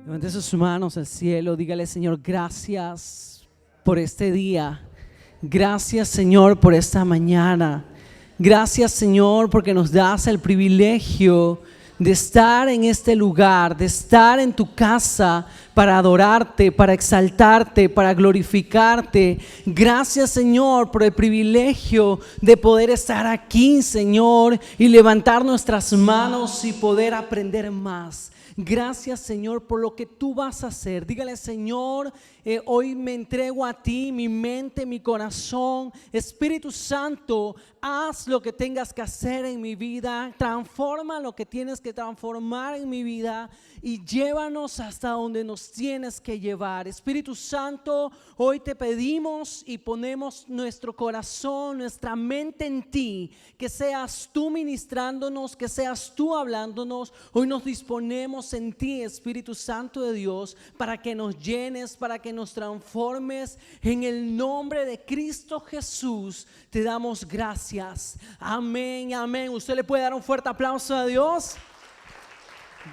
Levante sus manos al cielo, dígale: Señor, gracias por este día. Gracias, Señor, por esta mañana. Gracias, Señor, porque nos das el privilegio de estar en este lugar, de estar en tu casa para adorarte, para exaltarte, para glorificarte. Gracias, Señor, por el privilegio de poder estar aquí, Señor, y levantar nuestras manos y poder aprender más. Gracias, Señor, por lo que tú vas a hacer. Dígale: Señor, hoy me entrego a ti, mi mente, mi corazón. Espíritu Santo, haz lo que tengas que hacer en mi vida. Transforma lo que tienes que transformar en mi vida y llévanos hasta donde nos tienes que llevar. Espíritu Santo, hoy te pedimos y ponemos nuestro corazón, nuestra mente en ti. Que seas tú ministrándonos, que seas tú hablándonos. Hoy nos disponemos en ti, Espíritu Santo de Dios, para que nos llenes, para que nos transformes. En el nombre de Cristo Jesús te damos gracias. Amén, amén. ¿Usted le puede dar un fuerte aplauso a Dios?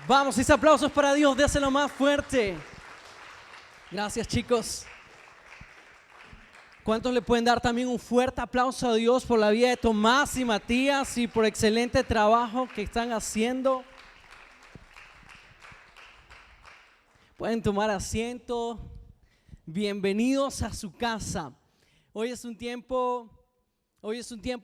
Vamos, ese aplauso es para Dios, déselo más fuerte. Gracias, chicos. ¿Cuántos le pueden dar también un fuerte aplauso a Dios por la vida de Tomás y Matías y por el excelente trabajo que están haciendo? Pueden tomar asiento. Bienvenidos a su casa. Hoy es un tiempo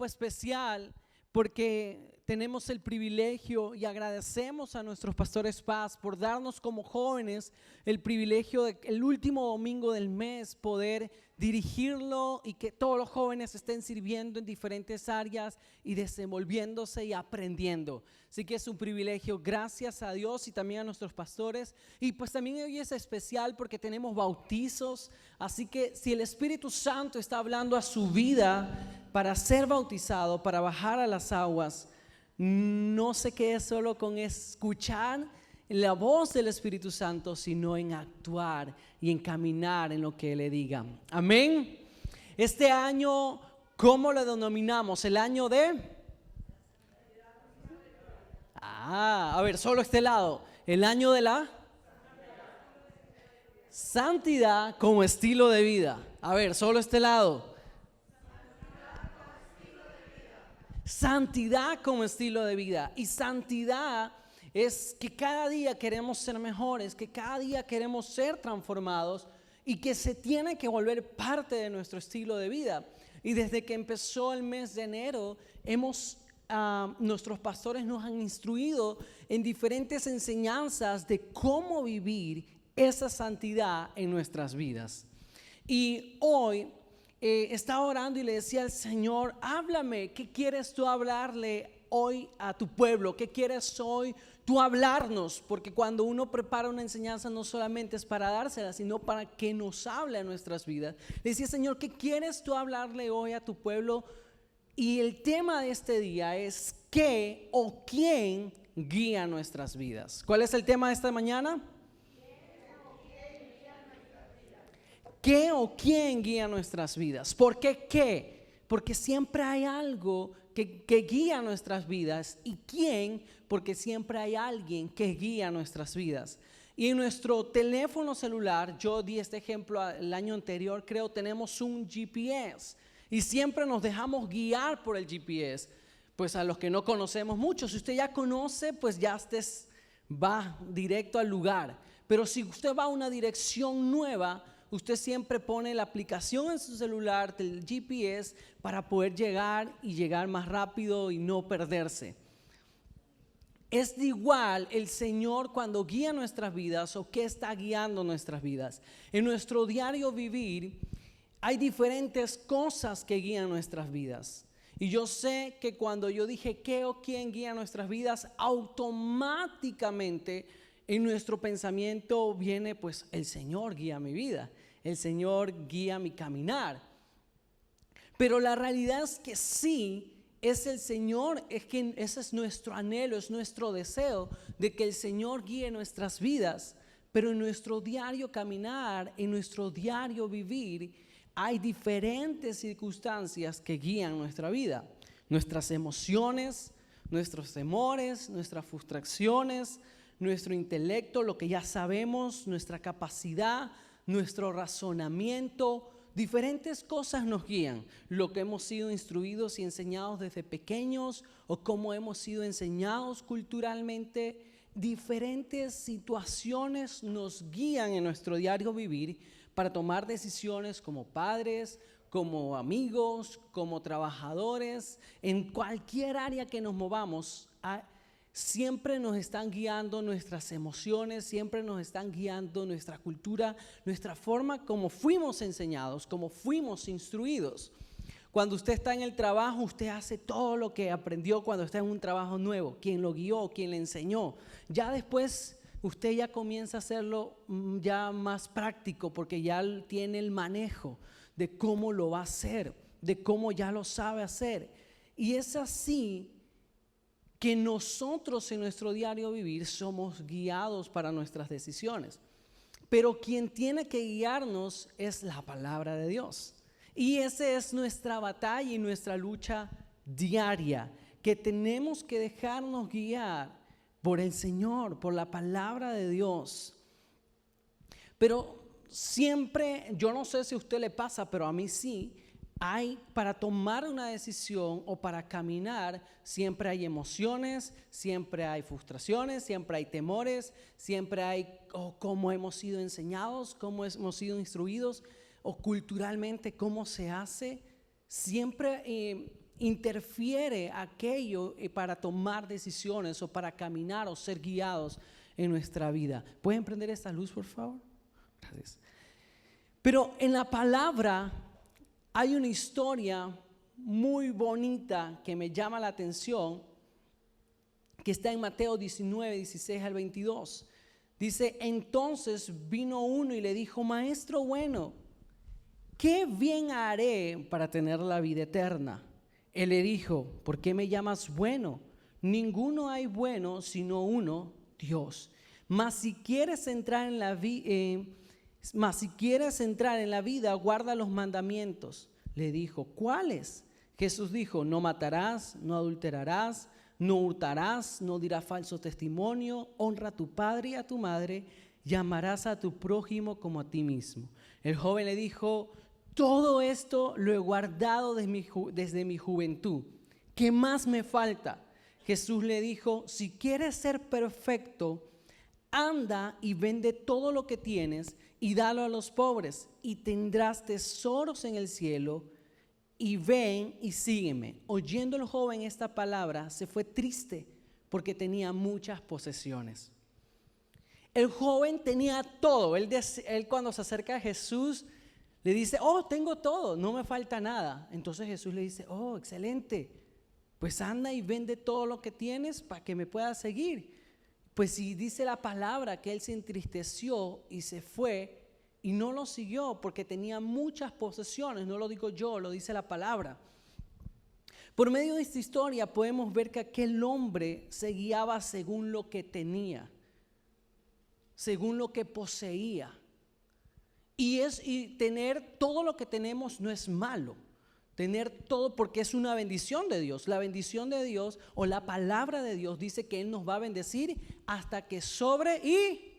especial porque tenemos el privilegio y agradecemos a nuestros pastores Paz por darnos como jóvenes el privilegio de el último domingo del mes poder dirigirlo y que todos los jóvenes estén sirviendo en diferentes áreas y desenvolviéndose y aprendiendo. Así que es un privilegio, gracias a Dios y también a nuestros pastores. Y pues también hoy es especial porque tenemos bautizos, así que si el Espíritu Santo está hablando a su vida para ser bautizado, para bajar a las aguas, no se quede solo con escuchar la voz del Espíritu Santo, sino en actuar y en caminar en lo que Él le diga. Amén. Este año, ¿cómo lo denominamos? El año de... a ver, solo este lado. El año de la santidad como estilo de vida. A ver, solo este lado. Santidad como estilo de vida. Y santidad es que cada día queremos ser mejores, que cada día queremos ser transformados y que se tiene que volver parte de nuestro estilo de vida. Y desde que empezó el mes de enero, nuestros pastores nos han instruido en diferentes enseñanzas de cómo vivir esa santidad en nuestras vidas. Y hoy estaba orando y le decía al Señor: háblame, ¿qué quieres tú hablarle hoy a tu pueblo? ¿Qué quieres hoy tú hablarnos? Porque cuando uno prepara una enseñanza no solamente es para dársela, sino para que nos hable a nuestras vidas. Le decía: Señor, ¿qué quieres tú hablarle hoy a tu pueblo? Y el tema de este día es ¿qué o quién guía nuestras vidas? ¿Cuál es el tema de esta mañana? ¿Qué o quién guía nuestras vidas? ¿Por qué qué? Porque siempre hay algo que guía nuestras vidas. ¿Y quién? Porque siempre hay alguien que guía nuestras vidas. Y en nuestro teléfono celular, yo di este ejemplo el año anterior, creo, tenemos un GPS. Y siempre nos dejamos guiar por el GPS. Pues a los que no conocemos mucho, si usted ya conoce, pues ya usted va directo al lugar. Pero si usted va a una dirección nueva, usted siempre pone la aplicación en su celular del GPS para poder llegar y llegar más rápido y no perderse. Es de igual el Señor cuando guía nuestras vidas o qué está guiando nuestras vidas. En nuestro diario vivir hay diferentes cosas que guían nuestras vidas. Y yo sé que cuando yo dije qué o quién guía nuestras vidas, automáticamente en nuestro pensamiento viene pues el Señor guía mi vida. El Señor guía mi caminar. Pero la realidad es que sí, es el Señor, es que ese es nuestro anhelo, es nuestro deseo de que el Señor guíe nuestras vidas. Pero en nuestro diario caminar, en nuestro diario vivir, hay diferentes circunstancias que guían nuestra vida. Nuestras emociones, nuestros temores, nuestras frustraciones, nuestro intelecto, lo que ya sabemos, nuestra capacidad, nuestro razonamiento. Diferentes cosas nos guían, lo que hemos sido instruidos y enseñados desde pequeños o cómo hemos sido enseñados culturalmente. Diferentes situaciones nos guían en nuestro diario vivir para tomar decisiones como padres, como amigos, como trabajadores, en cualquier área que nos movamos. Siempre nos están guiando nuestras emociones, siempre nos están guiando nuestra cultura, nuestra forma como fuimos enseñados, como fuimos instruidos. Cuando usted está en el trabajo, usted hace todo lo que aprendió cuando está en un trabajo nuevo. Quien lo guió, quien le enseñó. Ya después usted ya comienza a hacerlo ya más práctico porque ya tiene el manejo de cómo lo va a hacer, de cómo ya lo sabe hacer. Y es así que nosotros en nuestro diario vivir somos guiados para nuestras decisiones. Pero quien tiene que guiarnos es la palabra de Dios. Y esa es nuestra batalla y nuestra lucha diaria, que tenemos que dejarnos guiar por el Señor, por la palabra de Dios. Pero siempre, yo no sé si a usted le pasa, pero a mí sí, para tomar una decisión o para caminar, siempre hay emociones, siempre hay frustraciones, siempre hay temores, siempre hay cómo hemos sido enseñados, cómo hemos sido instruidos o culturalmente cómo se hace. Siempre interfiere aquello para tomar decisiones o para caminar o ser guiados en nuestra vida. ¿Pueden prender esta luz, por favor? Gracias. Pero en la palabra hay una historia muy bonita que me llama la atención, que está en Mateo 19, 16 al 22. Dice: entonces vino uno y le dijo: maestro bueno, ¿qué bien haré para tener la vida eterna? Él le dijo: ¿por qué me llamas bueno? Ninguno hay bueno sino uno, Dios. Mas si quieres entrar en la vida, guarda los mandamientos. Le dijo: ¿cuáles? Jesús dijo: no matarás, no adulterarás, no hurtarás, no dirás falso testimonio, honra a tu padre y a tu madre, llamarás a tu prójimo como a ti mismo. El joven le dijo: todo esto lo he guardado desde mi juventud. ¿Qué más me falta? Jesús le dijo: si quieres ser perfecto, anda y vende todo lo que tienes y dalo a los pobres, y tendrás tesoros en el cielo, y ven y sígueme. Oyendo el joven esta palabra, se fue triste porque tenía muchas posesiones. El joven tenía todo. Él cuando se acerca a Jesús le dice: oh, tengo todo, no me falta nada. Entonces Jesús le dice: oh, excelente, pues anda y vende todo lo que tienes para que me puedas seguir. Pues si dice la palabra que él se entristeció y se fue y no lo siguió porque tenía muchas posesiones. No lo digo yo, lo dice la palabra. Por medio de esta historia podemos ver que aquel hombre se guiaba según lo que tenía, según lo que poseía. Y tener todo lo que tenemos no es malo. Tener todo, porque es una bendición de Dios. La bendición de Dios o la palabra de Dios dice que Él nos va a bendecir hasta que sobre y...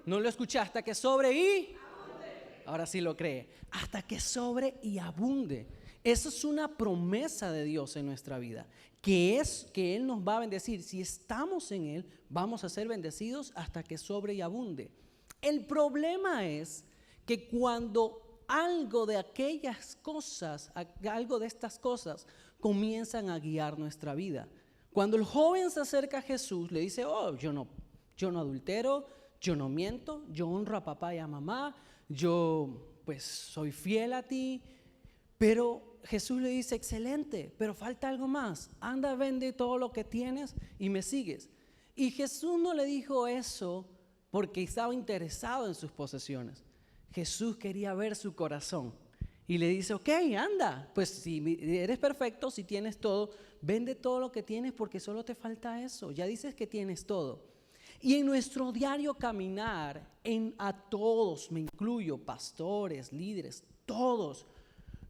No lo escuché, hasta que sobre y... Ahora sí lo cree. Hasta que sobre y abunde. Eso es una promesa de Dios en nuestra vida, que es que Él nos va a bendecir. Si estamos en Él, vamos a ser bendecidos hasta que sobre y abunde. El problema es que cuando algo de aquellas cosas, algo de estas cosas comienzan a guiar nuestra vida. Cuando el joven se acerca a Jesús, le dice: oh, yo no adultero, yo no miento, yo honro a papá y a mamá, yo pues soy fiel a ti. Pero Jesús le dice: excelente, pero falta algo más. Anda, vende todo lo que tienes y me sigues. Y Jesús no le dijo eso porque estaba interesado en sus posesiones. Jesús quería ver su corazón y le dice: ok, anda, pues si eres perfecto, si tienes todo, vende todo lo que tienes porque solo te falta eso. Ya dices que tienes todo. Y en nuestro diario caminar, a todos, me incluyo, pastores, líderes, todos,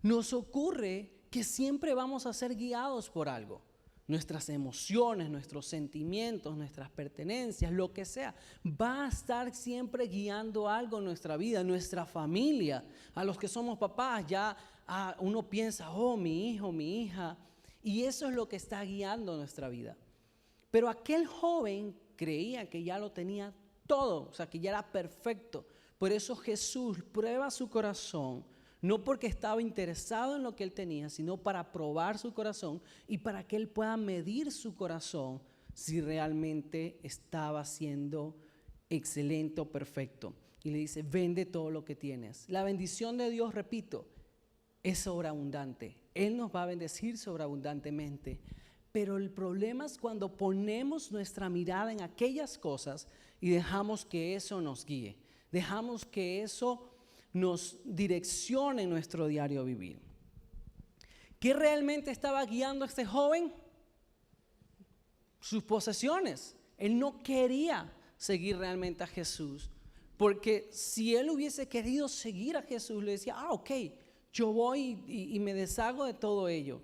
nos ocurre que siempre vamos a ser guiados por algo. nuestras emociones, nuestros sentimientos, nuestras pertenencias, lo que sea, va a estar siempre guiando algo en nuestra vida, nuestra familia. A los que somos papás ya uno piensa, oh, mi hijo, mi hija, y eso es lo que está guiando nuestra vida. Pero aquel joven creía que ya lo tenía todo, o sea, que ya era perfecto. Por eso Jesús prueba su corazón, no porque estaba interesado en lo que él tenía, sino para probar su corazón y para que él pueda medir su corazón si realmente estaba siendo excelente o perfecto. Y le dice, vende todo lo que tienes. La bendición de Dios, repito, es sobreabundante. Él nos va a bendecir sobreabundantemente. Pero el problema es cuando ponemos nuestra mirada en aquellas cosas y dejamos que eso nos guíe. Dejamos que eso nos direccione en nuestro diario vivir. ¿Qué realmente estaba guiando a este joven? Sus posesiones. Él no quería seguir realmente a Jesús, porque si él hubiese querido seguir a Jesús, le decía, ok, yo voy y me deshago de todo ello.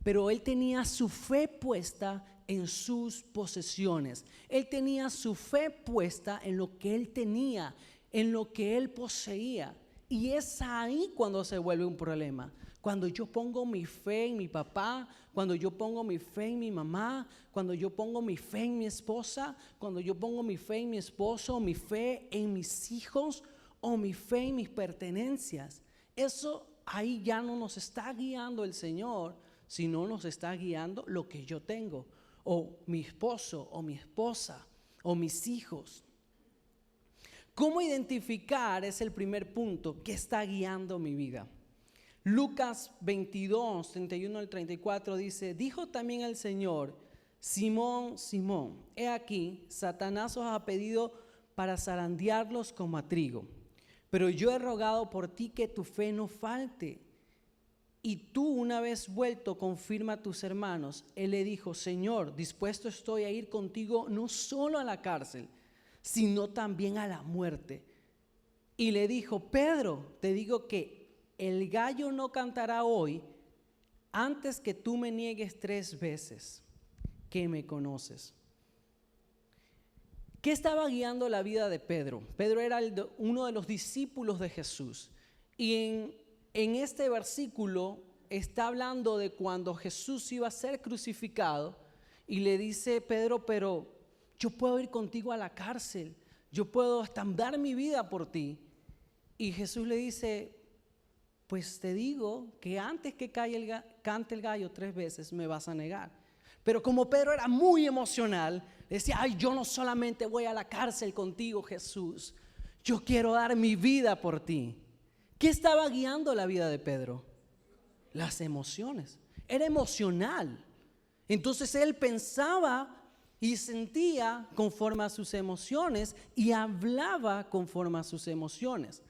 Pero él tenía su fe puesta en sus posesiones. Él tenía su fe puesta en lo que él tenía, en lo que él poseía. Y es ahí cuando se vuelve un problema. Cuando yo pongo mi fe en mi papá, cuando yo pongo mi fe en mi mamá, cuando yo pongo mi fe en mi esposa, cuando yo pongo mi fe en mi esposo, mi fe en mis hijos o mi fe en mis pertenencias. Eso ahí ya no nos está guiando el Señor, sino nos está guiando lo que yo tengo, o mi esposo, o mi esposa, o mis hijos. ¿Cómo identificar? Es el primer punto que está guiando mi vida. Lucas 22, 31 al 34 dice, dijo también el Señor, Simón, Simón, he aquí, Satanás os ha pedido para zarandearlos como a trigo, pero yo he rogado por ti que tu fe no falte. Y tú, una vez vuelto, confirma a tus hermanos. Él le dijo, Señor, dispuesto estoy a ir contigo no solo a la cárcel, sino también a la muerte. Y le dijo, Pedro, te digo que el gallo no cantará hoy antes que tú me niegues 3 veces que me conoces. ¿Qué estaba guiando la vida de Pedro? Pedro era uno de los discípulos de Jesús. Y en este versículo está hablando de cuando Jesús iba a ser crucificado y le dice, Pedro, pero yo puedo ir contigo a la cárcel, yo puedo hasta dar mi vida por ti. Y Jesús le dice, pues te digo que antes que cante el gallo 3 veces me vas a negar. Pero como Pedro era muy emocional, decía, ay, yo no solamente voy a la cárcel contigo, Jesús, yo quiero dar mi vida por ti. ¿Qué estaba guiando la vida de Pedro? Las emociones. Era emocional. Entonces él pensaba y sentía conforme a sus emociones y hablaba conforme a sus emociones.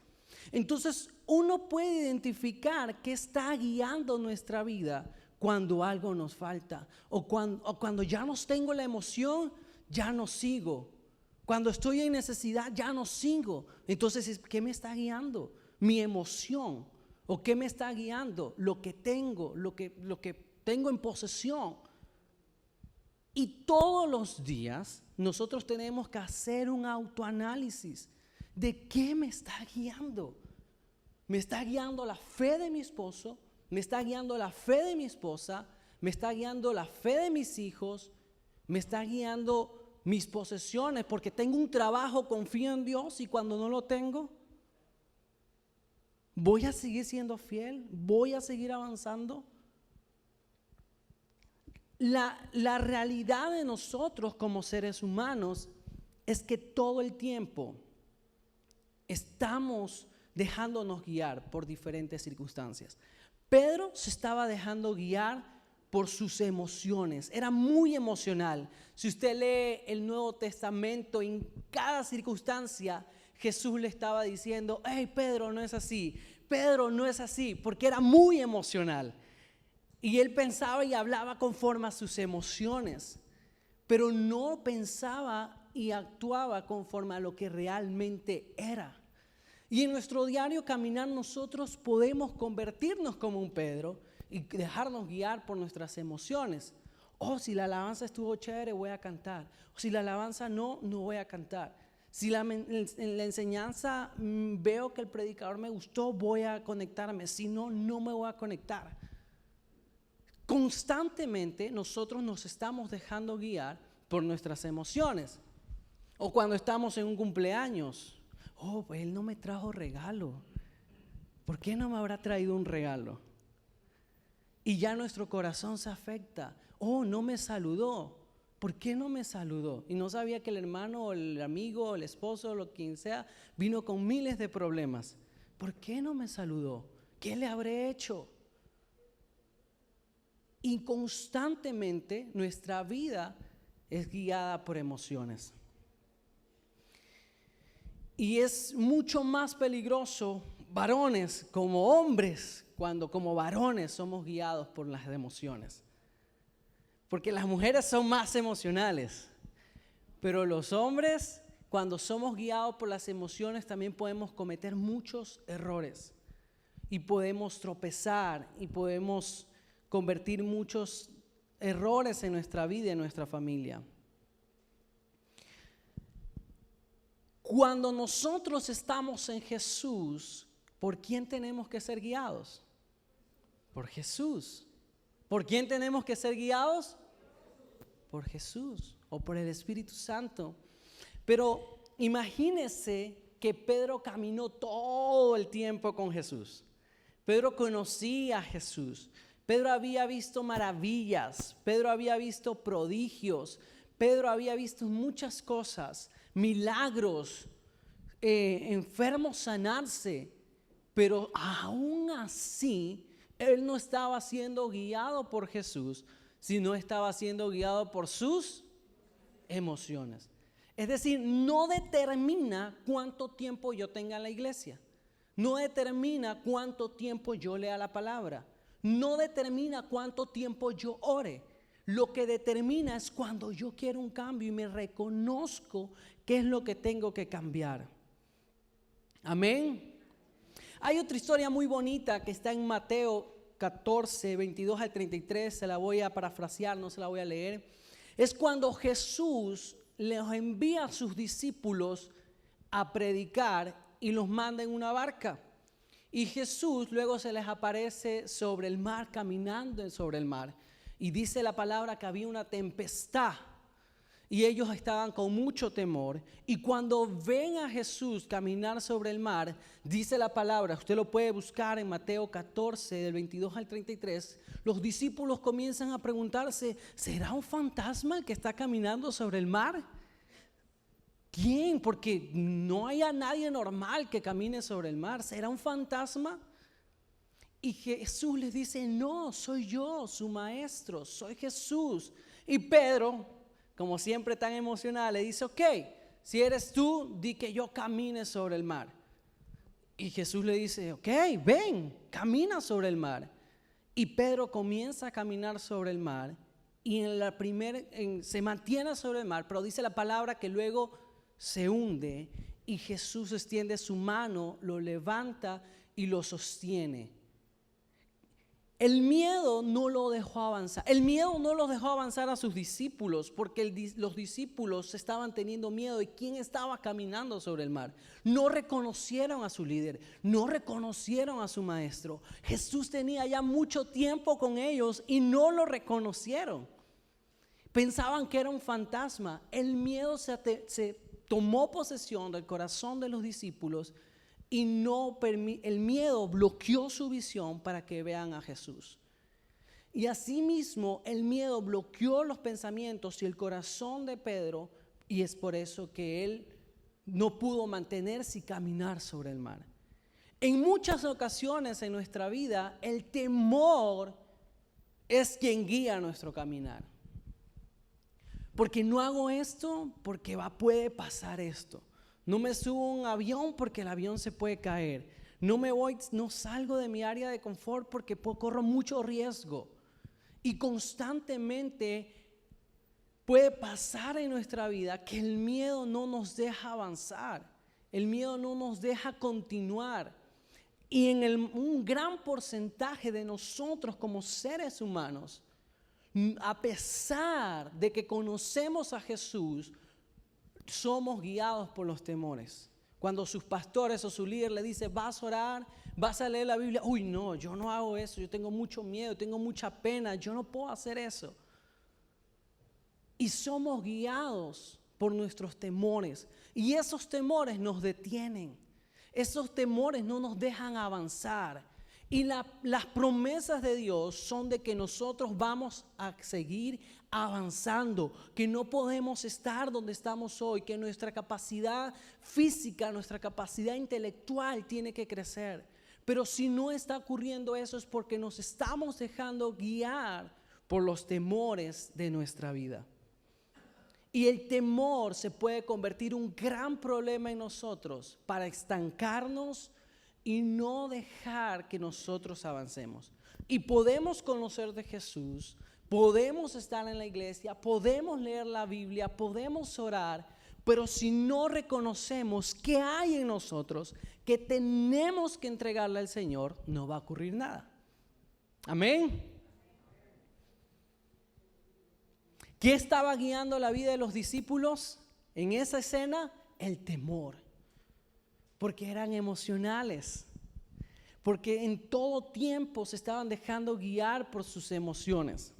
Entonces uno puede identificar qué está guiando nuestra vida cuando algo nos falta o cuando ya no tengo la emoción, ya no sigo. Cuando estoy en necesidad, ya no sigo. Entonces, ¿qué me está guiando? Mi emoción. ¿O qué me está guiando? Lo que tengo, lo que tengo en posesión. Y todos los días nosotros tenemos que hacer un autoanálisis de qué me está guiando. Me está guiando la fe de mi esposo, me está guiando la fe de mi esposa, me está guiando la fe de mis hijos, me está guiando mis posesiones, porque tengo un trabajo, confío en Dios, y cuando no lo tengo, ¿voy a seguir siendo fiel? ¿Voy a seguir avanzando? La realidad de nosotros como seres humanos es que todo el tiempo estamos dejándonos guiar por diferentes circunstancias. Pedro se estaba dejando guiar por sus emociones, era muy emocional. Si usted lee el Nuevo Testamento, en cada circunstancia Jesús le estaba diciendo, hey Pedro, no es así, Pedro, no es así, porque era muy emocional. Y él pensaba y hablaba conforme a sus emociones, pero no pensaba y actuaba conforme a lo que realmente era. Y en nuestro diario caminar nosotros podemos convertirnos como un Pedro y dejarnos guiar por nuestras emociones. Oh, si la alabanza estuvo chévere, voy a cantar. O si la alabanza no voy a cantar. Si en la enseñanza veo que el predicador me gustó, voy a conectarme. Si no, no me voy a conectar. Constantemente nosotros nos estamos dejando guiar por nuestras emociones. O cuando estamos en un cumpleaños. Oh, pues él no me trajo regalo. ¿Por qué no me habrá traído un regalo? Y ya nuestro corazón se afecta. Oh, no me saludó. ¿Por qué no me saludó? Y no sabía que el hermano, o el amigo, o el esposo, o lo quien sea, vino con miles de problemas. ¿Por qué no me saludó? ¿Qué le habré hecho? Y constantemente nuestra vida es guiada por emociones. Y es mucho más peligroso, varones como hombres, cuando como varones somos guiados por las emociones. Porque las mujeres son más emocionales, pero los hombres, cuando somos guiados por las emociones, también podemos cometer muchos errores y podemos tropezar y podemos convertir muchos errores en nuestra vida y en nuestra familia. Cuando nosotros estamos en Jesús, ¿por quién tenemos que ser guiados? Por Jesús. ¿Por quién tenemos que ser guiados? Por Jesús o por el Espíritu Santo. Pero imagínese que Pedro caminó todo el tiempo con Jesús. Pedro conocía a Jesús. Pedro había visto maravillas. Pedro había visto prodigios. Pedro había visto muchas cosas, milagros, enfermos sanarse. Pero aún así, él no estaba siendo guiado por Jesús, sino estaba siendo guiado por sus emociones. Es decir, no determina cuánto tiempo yo tenga en la iglesia. No determina cuánto tiempo yo lea la palabra. No determina cuánto tiempo yo ore. Lo que determina es cuando yo quiero un cambio y me reconozco qué es lo que tengo que cambiar. Amén. Hay otra historia muy bonita que está en Mateo 14, 22 al 33, se la voy a parafrasear, no se la voy a leer. Es cuando Jesús les envía a sus discípulos a predicar y los manda en una barca. Y Jesús luego se les aparece sobre el mar, caminando sobre el mar. Y dice la palabra que había una tempestad. Y ellos estaban con mucho temor. Y cuando ven a Jesús caminar sobre el mar, dice la palabra, usted lo puede buscar en Mateo 14, del 22 al 33, los discípulos comienzan a preguntarse, ¿será un fantasma el que está caminando sobre el mar? ¿Quién? Porque no hay a nadie normal que camine sobre el mar. ¿Será un fantasma? Y Jesús les dice, no, soy yo, su maestro, soy Jesús. Y Pedro, como siempre tan emocional, le dice, ok, si eres tú, di que yo camine sobre el mar. Y Jesús le dice, ok, ven, camina sobre el mar. Y Pedro comienza a caminar sobre el mar y se mantiene sobre el mar, pero dice la palabra que luego se hunde y Jesús extiende su mano, lo levanta y lo sostiene. El miedo no lo dejó avanzar. El miedo no los dejó avanzar a sus discípulos porque los discípulos estaban teniendo miedo. ¿Y quién estaba caminando sobre el mar? No reconocieron a su líder, no reconocieron a su maestro. Jesús tenía ya mucho tiempo con ellos y no lo reconocieron. Pensaban que era un fantasma. El miedo se tomó posesión del corazón de los discípulos y el miedo bloqueó su visión para que vean a Jesús. Y asimismo el miedo bloqueó los pensamientos y el corazón de Pedro, y es por eso que él no pudo mantenerse y caminar sobre el mar. En muchas ocasiones en nuestra vida el temor es quien guía nuestro caminar. Porque no hago esto porque puede pasar esto. No me subo a un avión porque el avión se puede caer. No salgo de mi área de confort porque corro mucho riesgo. Y constantemente puede pasar en nuestra vida que el miedo no nos deja avanzar. El miedo no nos deja continuar. Y un gran porcentaje de nosotros como seres humanos A pesar de que conocemos a Jesús, somos guiados por los temores. Cuando sus pastores o su líder le dice, vas a orar, vas a leer la Biblia. Uy, no, yo no hago eso, yo tengo mucho miedo, tengo mucha pena, yo no puedo hacer eso. Y somos guiados por nuestros temores. Y esos temores nos detienen. Esos temores no nos dejan avanzar. Y las promesas de Dios son de que nosotros vamos a seguir avanzando, que no podemos estar donde estamos hoy, que nuestra capacidad física, nuestra capacidad intelectual tiene que crecer. Pero si no está ocurriendo eso es porque nos estamos dejando guiar por los temores de nuestra vida. Y el temor se puede convertir en un gran problema en nosotros para estancarnos y no dejar que nosotros avancemos. Y podemos conocer de Jesús, podemos estar en la iglesia, podemos leer la Biblia, podemos orar, pero si no reconocemos qué hay en nosotros, que tenemos que entregarle al Señor, no va a ocurrir nada. Amén. ¿Qué estaba guiando la vida de los discípulos en esa escena? El temor. Porque eran emocionales. Porque en todo tiempo se estaban dejando guiar por sus emociones.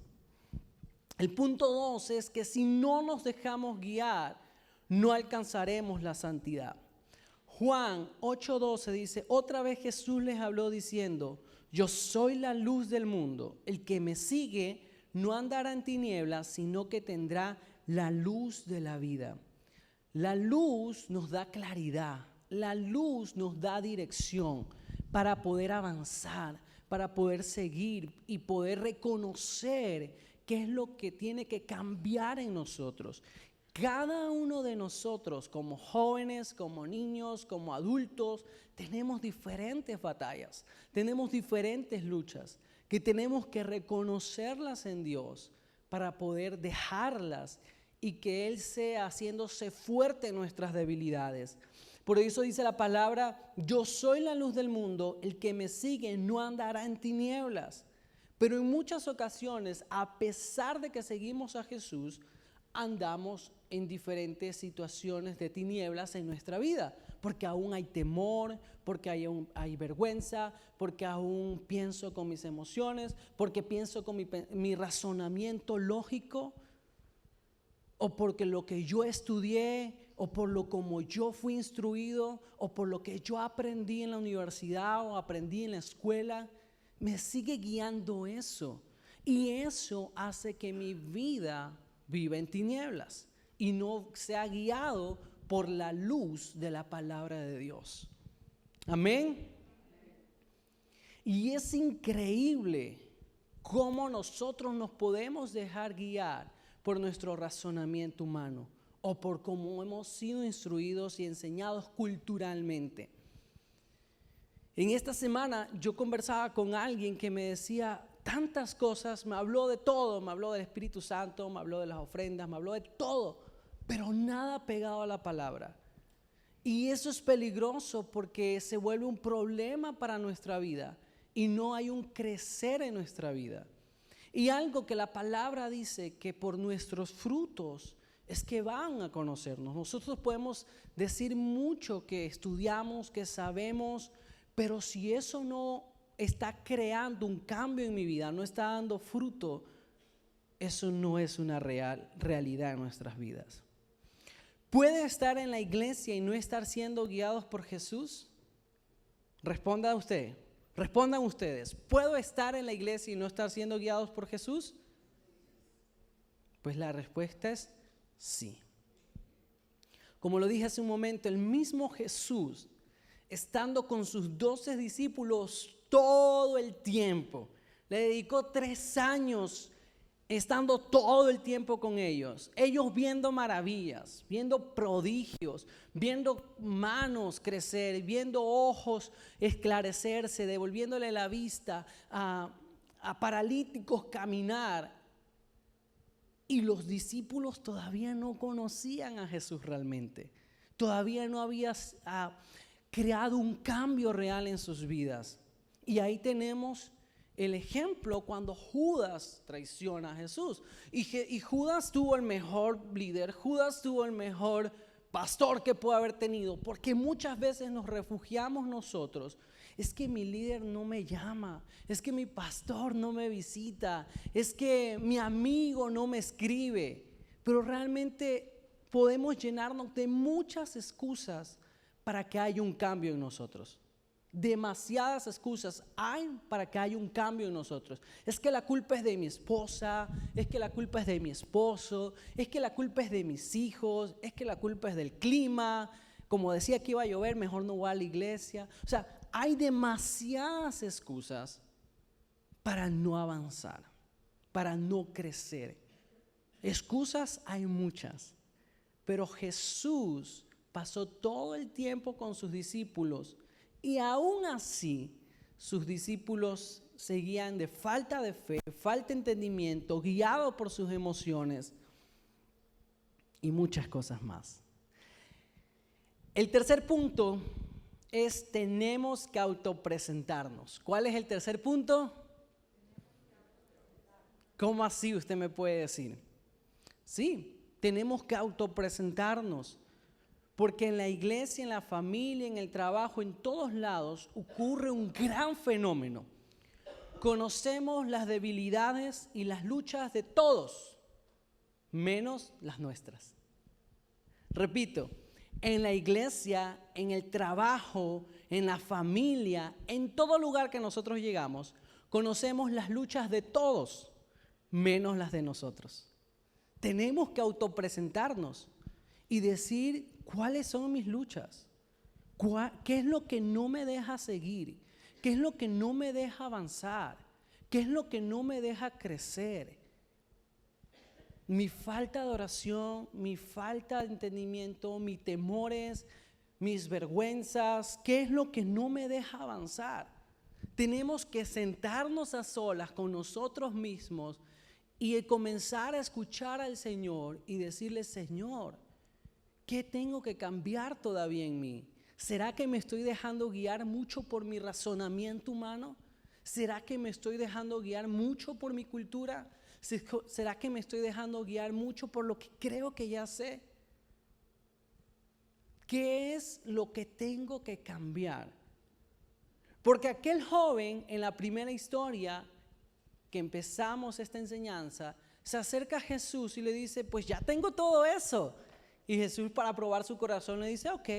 El punto 2 es que si no nos dejamos guiar, no alcanzaremos la santidad. Juan 8:12 dice, otra vez Jesús les habló diciendo, yo soy la luz del mundo, el que me sigue no andará en tinieblas, sino que tendrá la luz de la vida. La luz nos da claridad, la luz nos da dirección para poder avanzar, para poder seguir y poder reconocer qué es lo que tiene que cambiar en nosotros. Cada uno de nosotros, como jóvenes, como niños, como adultos, tenemos diferentes batallas, tenemos diferentes luchas que tenemos que reconocerlas en Dios para poder dejarlas y que Él sea haciéndose fuerte en nuestras debilidades. Por eso dice la palabra, yo soy la luz del mundo, el que me sigue no andará en tinieblas. Pero en muchas ocasiones, a pesar de que seguimos a Jesús, andamos en diferentes situaciones de tinieblas en nuestra vida, porque aún hay temor, porque hay vergüenza, porque aún pienso con mis emociones, porque pienso con mi razonamiento lógico, o porque lo que yo estudié, o por lo como yo fui instruido, o por lo que yo aprendí en la universidad o aprendí en la escuela, me sigue guiando eso. Y eso hace que mi vida viva en tinieblas y no sea guiado por la luz de la palabra de Dios. Amén. Y es increíble cómo nosotros nos podemos dejar guiar por nuestro razonamiento humano o por cómo hemos sido instruidos y enseñados culturalmente. En esta semana yo conversaba con alguien que me decía tantas cosas, me habló de todo, me habló del Espíritu Santo, me habló de las ofrendas, me habló de todo, pero nada pegado a la palabra. Y eso es peligroso porque se vuelve un problema para nuestra vida y no hay un crecer en nuestra vida. Y algo que la palabra dice que por nuestros frutos es que van a conocernos. Nosotros podemos decir mucho que estudiamos, que sabemos, pero si eso no está creando un cambio en mi vida, no está dando fruto, eso no es una realidad en nuestras vidas. ¿Puede estar en la iglesia y no estar siendo guiados por Jesús? Respondan ustedes. ¿Puedo estar en la iglesia y no estar siendo guiados por Jesús? Pues la respuesta es sí. Como lo dije hace un momento, el mismo Jesús, estando con sus 12 discípulos todo el tiempo, le dedicó 3 años estando todo el tiempo con ellos viendo maravillas, viendo prodigios, viendo manos crecer, viendo ojos esclarecerse, devolviéndole la vista a paralíticos caminar. Y los discípulos todavía no conocían a Jesús realmente, todavía no había creado un cambio real en sus vidas. Y ahí tenemos el ejemplo cuando Judas traiciona a Jesús. Y Judas tuvo el mejor líder, Judas tuvo el mejor pastor que puede haber tenido, porque muchas veces nos refugiamos nosotros. Es que mi líder no me llama, es que mi pastor no me visita, es que mi amigo no me escribe. Pero realmente podemos llenarnos de muchas excusas para que haya un cambio en nosotros. Demasiadas excusas hay para que haya un cambio en nosotros. Es que la culpa es de mi esposa, es que la culpa es de mi esposo, es que la culpa es de mis hijos, es que la culpa es del clima. Como decía que iba a llover, mejor no voy a la iglesia. O sea, hay demasiadas excusas para no avanzar, para no crecer. Excusas hay muchas, pero Jesús pasó todo el tiempo con sus discípulos y aún así sus discípulos seguían de falta de fe, falta de entendimiento, guiados por sus emociones y muchas cosas más. El tercer punto es: tenemos que autopresentarnos. ¿Cuál es el tercer punto? ¿Cómo así usted me puede decir? Sí, tenemos que autopresentarnos, porque en la iglesia, en la familia, en el trabajo, en todos lados ocurre un gran fenómeno. Conocemos las debilidades y las luchas de todos, menos las nuestras. Repito, en la iglesia, en el trabajo, en la familia, en todo lugar que nosotros llegamos, conocemos las luchas de todos, menos las de nosotros. Tenemos que autopresentarnos y decir cuáles son mis luchas, qué es lo que no me deja seguir, qué es lo que no me deja avanzar, qué es lo que no me deja crecer. Mi falta de oración, mi falta de entendimiento, mis temores, mis vergüenzas, qué es lo que no me deja avanzar. Tenemos que sentarnos a solas con nosotros mismos y comenzar a escuchar al Señor y decirle: Señor, ¿qué tengo que cambiar todavía en mí? ¿Será que me estoy dejando guiar mucho por mi razonamiento humano? ¿Será que me estoy dejando guiar mucho por mi cultura? ¿Será que me estoy dejando guiar mucho por lo que creo que ya sé? ¿Qué es lo que tengo que cambiar? Porque aquel joven en la primera historia que empezamos esta enseñanza, se acerca a Jesús y le dice: pues ya tengo todo eso. Y Jesús, para probar su corazón, le dice: ok,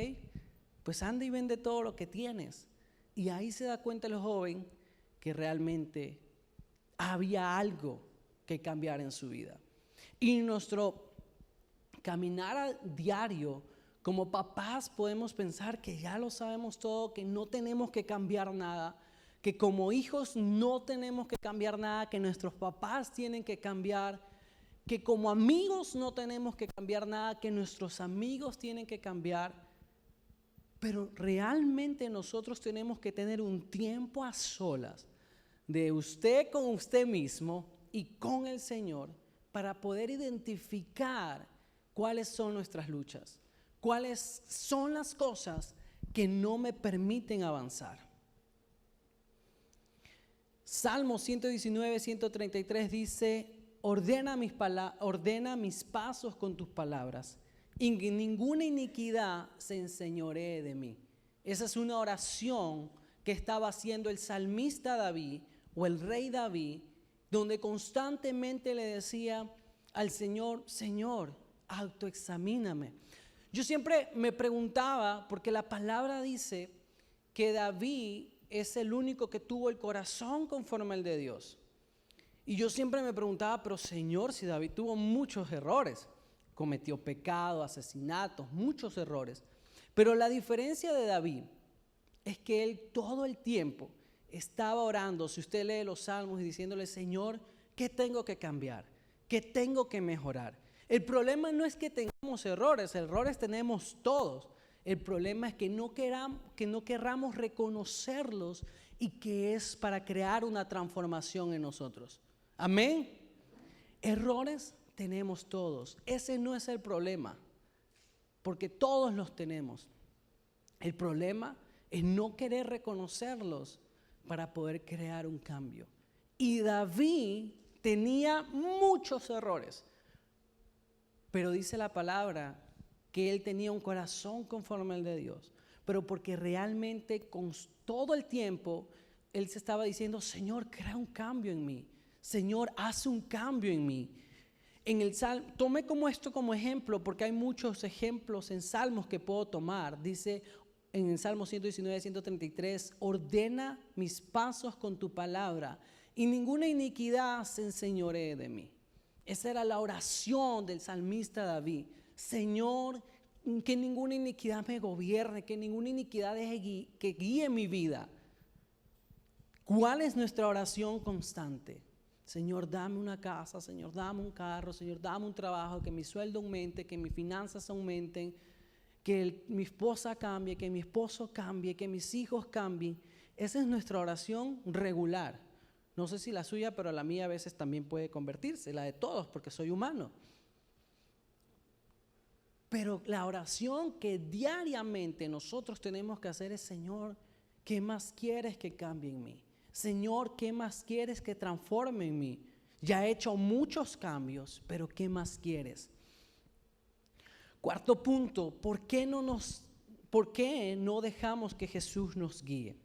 pues anda y vende todo lo que tienes. Y ahí se da cuenta el joven que realmente había algo que cambiar en su vida. Y nuestro caminar a diario, como papás, podemos pensar que ya lo sabemos todo, que no tenemos que cambiar nada, que como hijos no tenemos que cambiar nada, que nuestros papás tienen que cambiar, que como amigos no tenemos que cambiar nada, que nuestros amigos tienen que cambiar. Pero realmente nosotros tenemos que tener un tiempo a solas de usted con usted mismo y con el Señor para poder identificar cuáles son nuestras luchas, cuáles son las cosas que no me permiten avanzar. Salmo 119, 133 dice: ordena mis pasos con tus palabras, y ninguna iniquidad se enseñoree de mí. Esa es una oración que estaba haciendo el salmista David o el rey David, donde constantemente le decía al Señor: Señor, autoexamíname. Yo siempre me preguntaba, porque la palabra dice que David es el único que tuvo el corazón conforme al de Dios. Y yo siempre me preguntaba: pero Señor, si David tuvo muchos errores, cometió pecado, asesinatos, muchos errores. Pero la diferencia de David es que él todo el tiempo estaba orando, si usted lee los salmos, y diciéndole: Señor, ¿qué tengo que cambiar? ¿Qué tengo que mejorar? El problema no es que tengamos errores tenemos todos. El problema es que no querramos reconocerlos, y que es para crear una transformación en nosotros. Amén. Errores tenemos todos. Ese no es el problema, porque todos los tenemos. El problema es no querer reconocerlos para poder crear un cambio. Y David tenía muchos errores, pero dice la palabra que él tenía un corazón conforme al de Dios, pero porque realmente con todo el tiempo él se estaba diciendo: Señor, crea un cambio en mí, Señor, haz un cambio en mí. En el Salmo, tomé como esto como ejemplo porque hay muchos ejemplos en Salmos que puedo tomar. Dice en el Salmo 119, 133, ordena mis pasos con tu palabra y ninguna iniquidad se enseñoree de mí. Esa era la oración del salmista David. Señor, que ninguna iniquidad me gobierne, que ninguna iniquidad deje que guíe mi vida. ¿Cuál es nuestra oración constante? Señor, dame una casa, Señor, dame un carro, Señor, dame un trabajo, que mi sueldo aumente, que mis finanzas aumenten, que mi esposa cambie, que mi esposo cambie, que mis hijos cambien. Esa es nuestra oración regular. No sé si la suya, pero la mía a veces también puede convertirse, la de todos, porque soy humano. Pero la oración que diariamente nosotros tenemos que hacer es: Señor, ¿qué más quieres que cambie en mí? Señor, ¿qué más quieres que transforme en mí? Ya he hecho muchos cambios, pero ¿qué más quieres? Cuarto punto, ¿por qué no dejamos que Jesús nos guíe?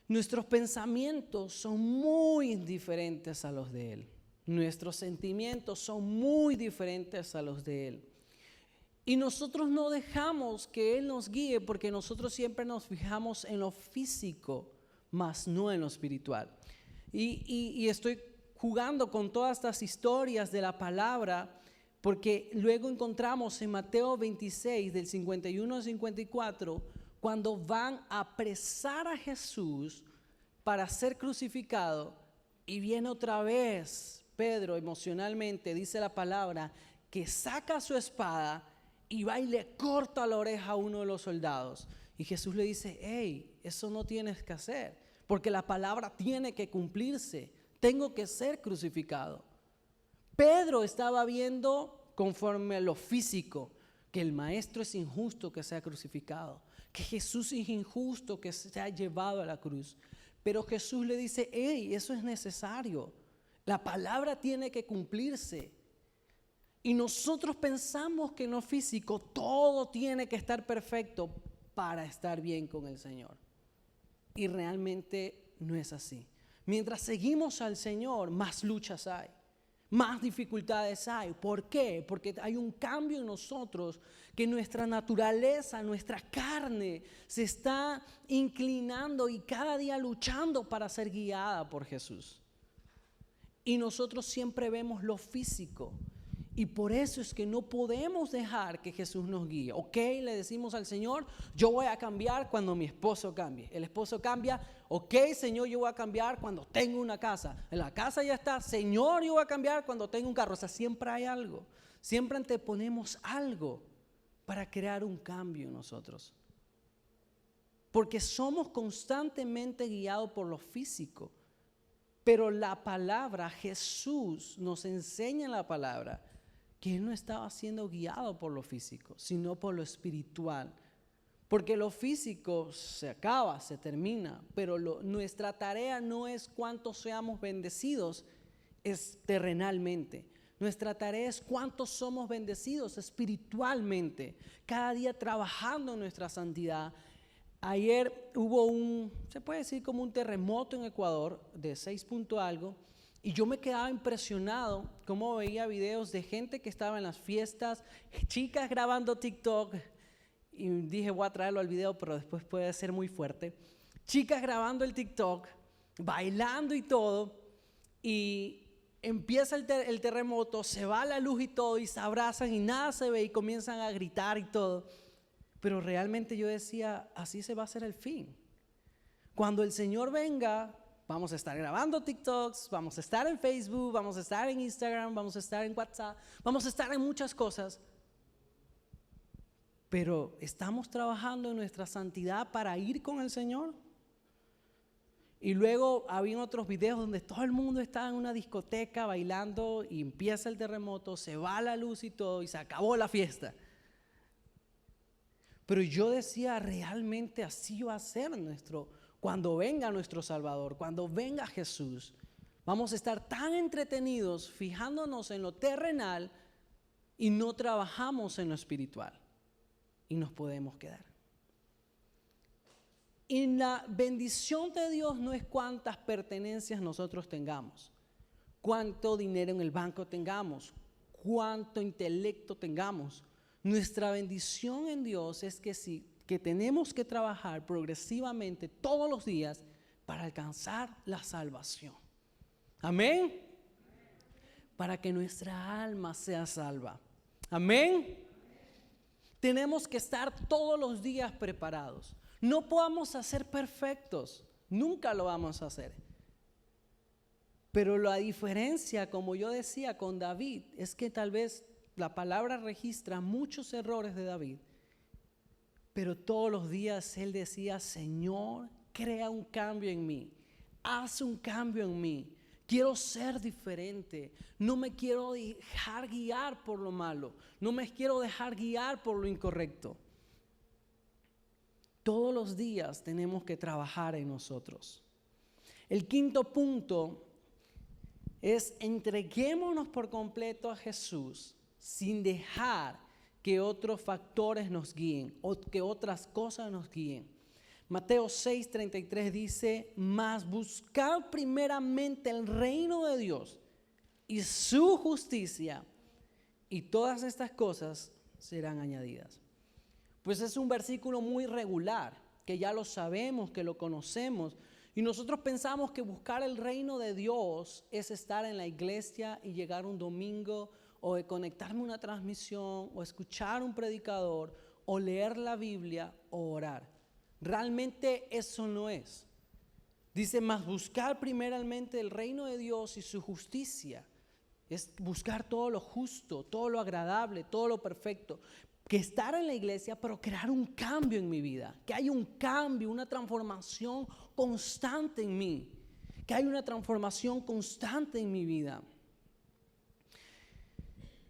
Nuestros pensamientos son muy diferentes a los de Él. Nuestros sentimientos son muy diferentes a los de Él. Y nosotros no dejamos que Él nos guíe porque nosotros siempre nos fijamos en lo físico, más no en lo espiritual. Y estoy jugando con todas estas historias de la palabra porque luego encontramos en Mateo 26, del 51 al 54, cuando van a apresar a Jesús para ser crucificado, y viene otra vez Pedro emocionalmente, dice la palabra, que saca su espada y va y le corta la oreja a uno de los soldados. Y Jesús le dice: hey, eso no tienes que hacer, porque la palabra tiene que cumplirse, tengo que ser crucificado. Pedro estaba viendo conforme a lo físico, que el maestro es injusto que sea crucificado, que Jesús es injusto que sea llevado a la cruz. Pero Jesús le dice: hey, eso es necesario, la palabra tiene que cumplirse. Y nosotros pensamos que en lo físico todo tiene que estar perfecto para estar bien con el Señor. Y realmente no es así. Mientras seguimos al Señor, más luchas hay, más dificultades hay. ¿Por qué? Porque hay un cambio en nosotros, que nuestra naturaleza, nuestra carne se está inclinando y cada día luchando para ser guiada por Jesús. Y nosotros siempre vemos lo físico. Y por eso es que no podemos dejar que Jesús nos guíe. Ok, le decimos al Señor: yo voy a cambiar cuando mi esposo cambie. El esposo cambia: ok, Señor, yo voy a cambiar cuando tengo una casa. La casa ya está: Señor, yo voy a cambiar cuando tengo un carro. O sea, siempre hay algo. Siempre anteponemos algo para crear un cambio en nosotros. Porque somos constantemente guiados por lo físico. Pero la palabra, Jesús nos enseña en la palabra que Él no estaba siendo guiado por lo físico, sino por lo espiritual. Porque lo físico se acaba, se termina, pero nuestra tarea no es cuánto seamos bendecidos, es terrenalmente. Nuestra tarea es cuántos somos bendecidos espiritualmente, cada día trabajando en nuestra santidad. Ayer hubo se puede decir como un terremoto en Ecuador de 6 punto algo. Y yo me quedaba impresionado cómo veía videos de gente que estaba en las fiestas, chicas grabando TikTok, y dije: voy a traerlo al video, pero después puede ser muy fuerte. Chicas grabando el TikTok, bailando y todo, y empieza el terremoto, se va la luz y todo, y se abrazan y nada se ve y comienzan a gritar y todo. Pero realmente yo decía: así se va a hacer el fin. Cuando el Señor venga, vamos a estar grabando TikToks, vamos a estar en Facebook, vamos a estar en Instagram, vamos a estar en WhatsApp, vamos a estar en muchas cosas. Pero ¿estamos trabajando en nuestra santidad para ir con el Señor? Y luego había otros videos donde todo el mundo estaba en una discoteca bailando y empieza el terremoto, se va la luz y todo y se acabó la fiesta. Pero yo decía: realmente así va a ser cuando venga nuestro Salvador, cuando venga Jesús, vamos a estar tan entretenidos fijándonos en lo terrenal y no trabajamos en lo espiritual y nos podemos quedar. Y la bendición de Dios no es cuántas pertenencias nosotros tengamos, cuánto dinero en el banco tengamos, cuánto intelecto tengamos. Nuestra bendición en Dios es que tenemos que trabajar progresivamente todos los días para alcanzar la salvación. Amén. Para que nuestra alma sea salva. Amén. Tenemos que estar todos los días preparados. No podemos ser perfectos, nunca lo vamos a hacer. Pero la diferencia, como yo decía con David, es que tal vez la palabra registra muchos errores de David, pero todos los días él decía: Señor, crea un cambio en mí, haz un cambio en mí. Quiero ser diferente, no me quiero dejar guiar por lo malo, no me quiero dejar guiar por lo incorrecto. Todos los días tenemos que trabajar en nosotros. El quinto punto es: entreguémonos por completo a Jesús sin dejar que otros factores nos guíen o que otras cosas nos guíen. Mateo 6:33 dice: mas buscad primeramente el reino de Dios y su justicia, y todas estas cosas serán añadidas. Pues es un versículo muy regular, que ya lo sabemos, que lo conocemos, y nosotros pensamos que buscar el reino de Dios es estar en la iglesia y llegar un domingo, o de conectarme a una transmisión, o escuchar un predicador, o leer la Biblia, o orar. Realmente eso no es. Dice: mas buscar primeramente el reino de Dios y su justicia. Es buscar todo lo justo, todo lo agradable, todo lo perfecto. Que estar en la iglesia, pero crear un cambio en mi vida. Que haya un cambio, una transformación constante en mí. Que haya una transformación constante en mi vida.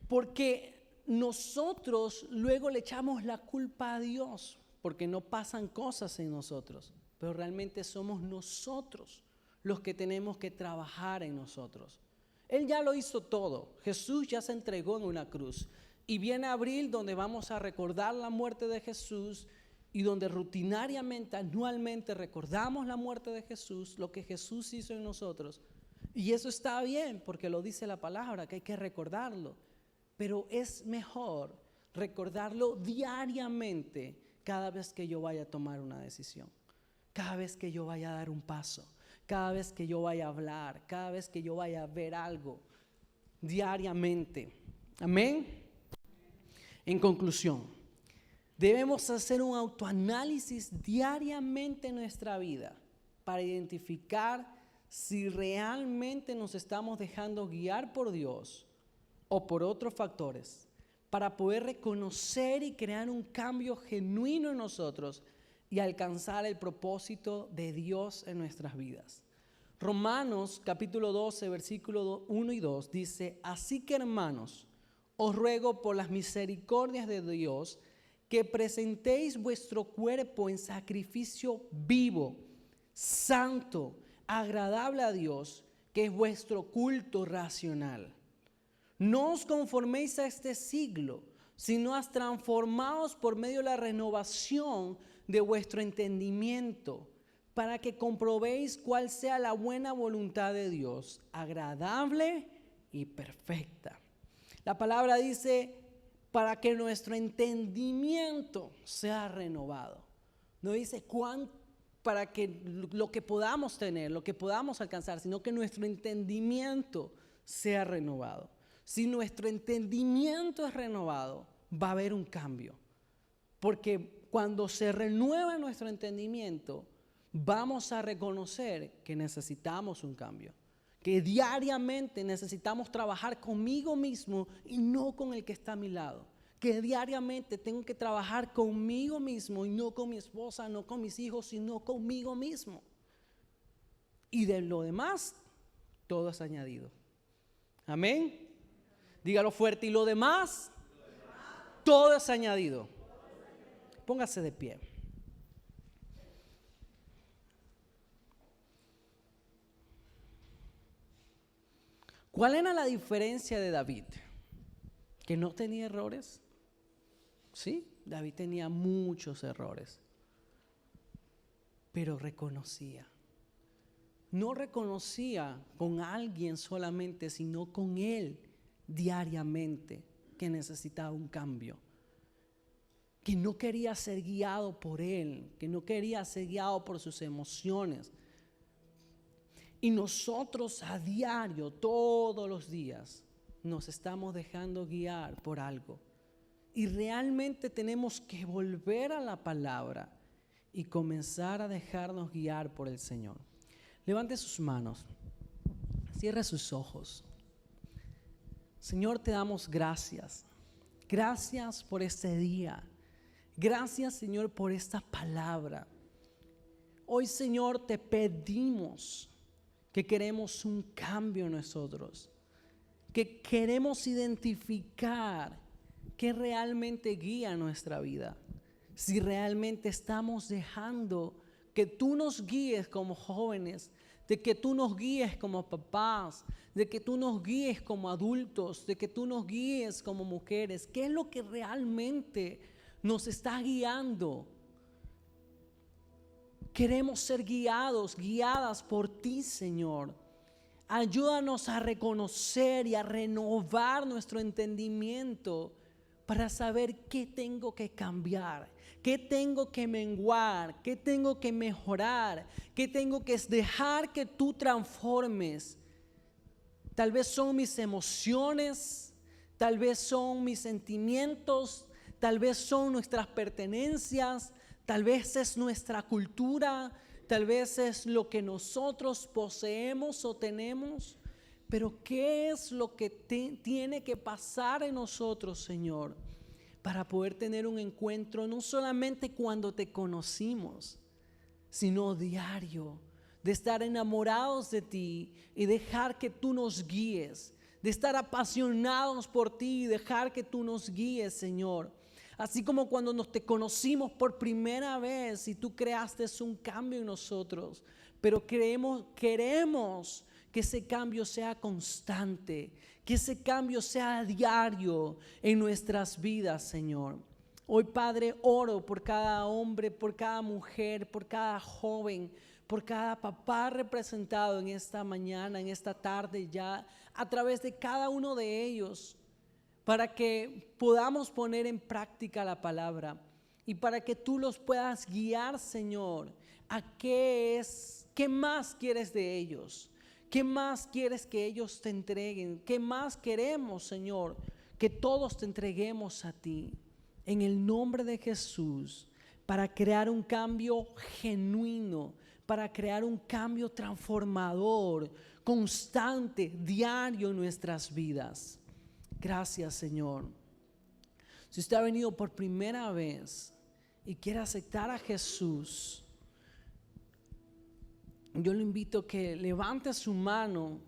Porque nosotros luego le echamos la culpa a Dios, porque no pasan cosas en nosotros, pero realmente somos nosotros los que tenemos que trabajar en nosotros. Él ya lo hizo todo. Jesús ya se entregó en una cruz. Y viene abril, donde vamos a recordar la muerte de Jesús, y donde rutinariamente, anualmente recordamos la muerte de Jesús, lo que Jesús hizo en nosotros. Y eso está bien, porque lo dice la palabra, que hay que recordarlo. Pero es mejor recordarlo diariamente cada vez que yo vaya a tomar una decisión, cada vez que yo vaya a dar un paso, cada vez que yo vaya a hablar, cada vez que yo vaya a ver algo, diariamente. Amén. En conclusión, debemos hacer un autoanálisis diariamente en nuestra vida para identificar si realmente nos estamos dejando guiar por Dios o por otros factores, para poder reconocer y crear un cambio genuino en nosotros y alcanzar el propósito de Dios en nuestras vidas. Romanos capítulo 12, versículo 1 y 2 dice: así que, hermanos, os ruego por las misericordias de Dios que presentéis vuestro cuerpo en sacrificio vivo, santo, agradable a Dios, que es vuestro culto racional. No os conforméis a este siglo, sino transformaos por medio de la renovación de vuestro entendimiento, para que comprobéis cuál sea la buena voluntad de Dios, agradable y perfecta. La palabra dice: para que nuestro entendimiento sea renovado. No dice para que lo que podamos tener, lo que podamos alcanzar, sino que nuestro entendimiento sea renovado. Si nuestro entendimiento es renovado, va a haber un cambio. Porque cuando se renueva nuestro entendimiento, vamos a reconocer que necesitamos un cambio. Que diariamente necesitamos trabajar conmigo mismo y no con el que está a mi lado. Que diariamente tengo que trabajar conmigo mismo y no con mi esposa, no con mis hijos, sino conmigo mismo. Y de lo demás, todo es añadido. Amén. Dígalo fuerte: y lo demás, todo es añadido. Póngase de pie. ¿Cuál era la diferencia de David? ¿Que no tenía errores? Sí, David tenía muchos errores, pero reconocía. No reconocía con alguien solamente, sino con él diariamente, que necesitaba un cambio, que no quería ser guiado por él, que no quería ser guiado por sus emociones. Y nosotros a diario, todos los días, nos estamos dejando guiar por algo. Y realmente tenemos que volver a la palabra y comenzar a dejarnos guiar por el Señor. Levante sus manos, cierre sus ojos. Señor, te damos gracias. Gracias por este día. Gracias, Señor, por esta palabra. Hoy, Señor, te pedimos que queremos un cambio en nosotros, que queremos identificar qué realmente guía nuestra vida. Si realmente estamos dejando que tú nos guíes como jóvenes, de que tú nos guíes como papás, de que tú nos guíes como adultos, de que tú nos guíes como mujeres. ¿Qué es lo que realmente nos está guiando? Queremos ser guiados, guiadas por ti, Señor. Ayúdanos a reconocer y a renovar nuestro entendimiento para saber qué tengo que cambiar, qué tengo que menguar, qué tengo que mejorar, qué tengo que dejar que tú transformes. Tal vez son mis emociones, tal vez son mis sentimientos, tal vez son nuestras pertenencias, tal vez es nuestra cultura, tal vez es lo que nosotros poseemos o tenemos. Pero ¿qué es lo que tiene que pasar en nosotros, Señor, para poder tener un encuentro no solamente cuando te conocimos, sino diario, de estar enamorados de ti y dejar que tú nos guíes, de estar apasionados por ti y dejar que tú nos guíes, Señor? Así como cuando te conocimos por primera vez y tú creaste un cambio en nosotros, pero queremos que ese cambio sea constante, que ese cambio sea diario en nuestras vidas, Señor. Hoy, Padre, oro por cada hombre, por cada mujer, por cada joven, por cada papá representado en esta mañana, en esta tarde ya, a través de cada uno de ellos, para que podamos poner en práctica la palabra y para que tú los puedas guiar, Señor, a qué más quieres de ellos. ¿Qué más quieres que ellos te entreguen? ¿Qué más queremos, Señor? Que todos te entreguemos a ti, en el nombre de Jesús, para crear un cambio genuino, para crear un cambio transformador, constante, diario en nuestras vidas. Gracias, Señor. Si usted ha venido por primera vez y quiere aceptar a Jesús, yo le invito a que levante su mano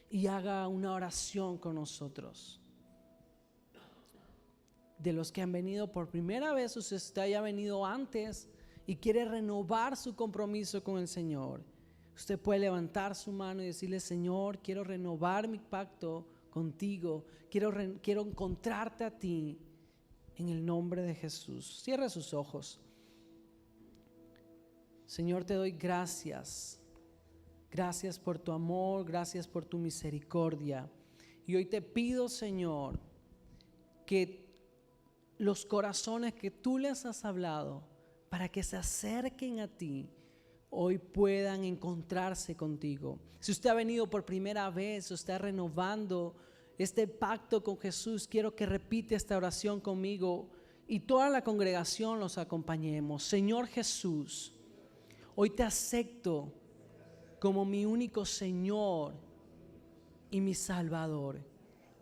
y haga una oración con nosotros. De los que han venido por primera vez, o si usted haya venido antes y quiere renovar su compromiso con el Señor, usted puede levantar su mano y decirle: Señor, quiero renovar mi pacto contigo, quiero encontrarte a ti, en el nombre de Jesús. Cierre sus ojos. Señor, te doy gracias. Gracias por tu amor, gracias por tu misericordia. Y hoy te pido, Señor, que los corazones que tú les has hablado para que se acerquen a ti, hoy puedan encontrarse contigo. Si usted ha venido por primera vez o está renovando este pacto con Jesús, quiero que repite esta oración conmigo y toda la congregación los acompañemos. Señor Jesús, hoy te acepto como mi único Señor y mi Salvador.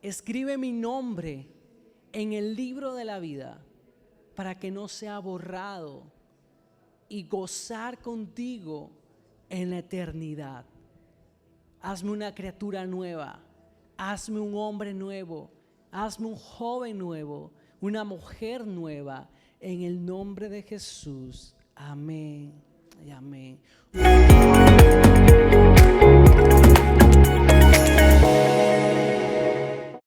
Escribe mi nombre en el libro de la vida para que no sea borrado y gozar contigo en la eternidad. Hazme una criatura nueva, hazme un hombre nuevo, hazme un joven nuevo, una mujer nueva, en el nombre de Jesús. Amén y amén.